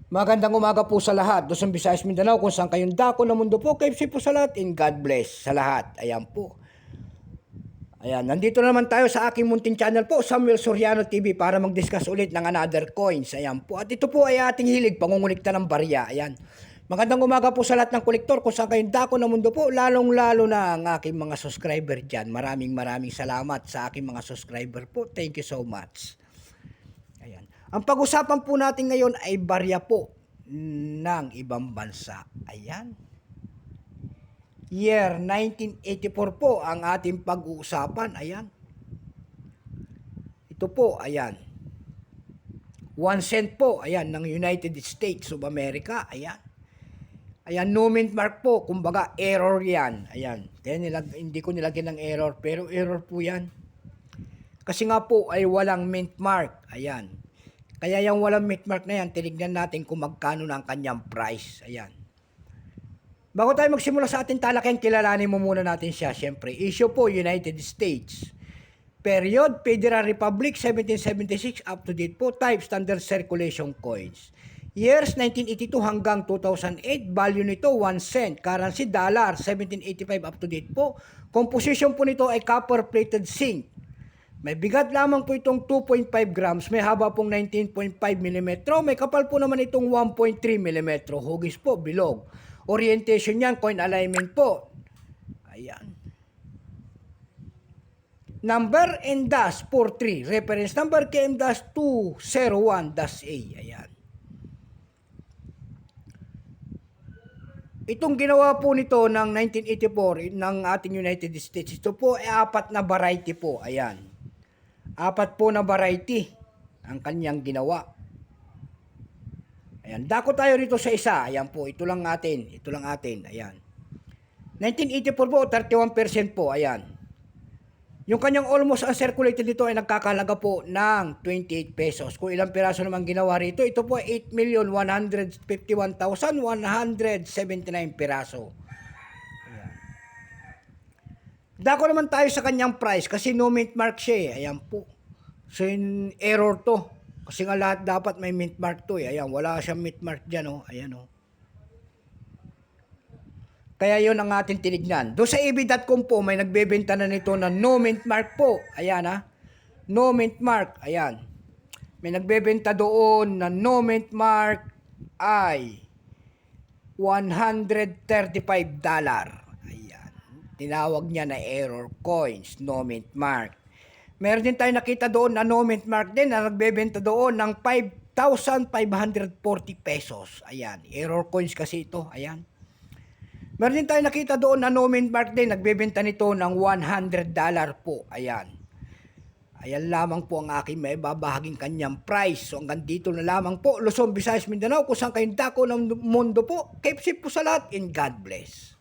Magandang umaga po sa lahat. Luzon, Visayas, Mindanao, kung saan kayong dako ng mundo po. KFC po sa lahat and God bless sa lahat. Ayan po. Ayan, nandito na naman tayo sa aking munting channel po, Samuel Soriano TV, para mag-discuss ulit ng another coins. Ayan po. At ito po ay ating hilig, pangungulikta ng barya. Ayan. Magandang umaga po sa lahat ng kolektor kung saan kayong dako ng mundo po, lalong-lalo na ang aking mga subscriber dyan. Maraming salamat sa aking mga subscriber po. Thank you so much. Ayan. Ang pag-usapan po natin ngayon ay barya po ng ibang bansa. Ayan. Year 1984 po ang ating pag-uusapan. Ayan. Ito po, ayan. 1 cent po, ayan, ng United States of America. Ayan. Ayan, no mint mark po. Kumbaga, error yan. Ayan. Kaya hindi ko nilagyan ng error, pero error po yan. Kasi nga po ay walang mint mark. Ayan. Kaya yung walang mint mark na yan, tinignan natin kung magkano na ang kanyang price. Ayan. Bago tayo magsimula sa ating talakayan, kilalanin mo muna natin siya. Siyempre, issue po, United States. Period, Federal Republic, 1776, up to date po. Type, standard circulation coins. Years, 1982 hanggang 2008. Value nito, 1 cent. Currency, dollar, 1785, up to date po. Composition po nito ay copper-plated zinc. May bigat lamang po itong 2.5 grams, may haba pong 19.5 mm, may kapal po naman itong 1.3 mm, hugis po, bilog. Orientation yan, coin alignment po. Ayan. Number and dash 43, reference number KM-201-A. Ayan. Itong ginawa po nito ng 1984 ng ating United States, ito po ay 4 na variety po. Ayan. 4 po na variety ang kanyang ginawa. Ayan, dako tayo rito sa isa. Ayan po, ito lang atin. Ito lang atin. Ayan. 1984 po, 31% po. Ayan. Yung kanyang almost uncirculated dito ay nagkakalaga po ng 28 pesos. Kung ilang piraso naman ginawa rito, ito po ay 8,151,179 piraso. Dako naman tayo sa kanyang price kasi no mint mark siya eh. Ayan po. So in error to. Kasi nga lahat dapat may mint mark to eh. Ayan, wala siyang mint mark dyan oh. Ayan oh. Kaya yun ang ating tinignan. Doon sa EB.com po may nagbebenta na nito na no mint mark po. Ayan ha. No mint mark. Ayan. May nagbebenta doon na no mint mark ay $135. Tinawag niya na error coins, no mint mark. Meron din tayo nakita doon na no mint mark din na nagbebenta doon ng 5,540 pesos. Ayan, error coins kasi ito. Ayan. Meron din tayo nakita doon na no mint mark din, nagbebenta nito ng $100 po. Ayan. Ayan lamang po ang aking may babahaging kanyang price. So hanggang dito na lamang po. Luzon, Visayas, Mindanao, kung saan kayong dako ng mundo po. KFC po sa lahat and God bless.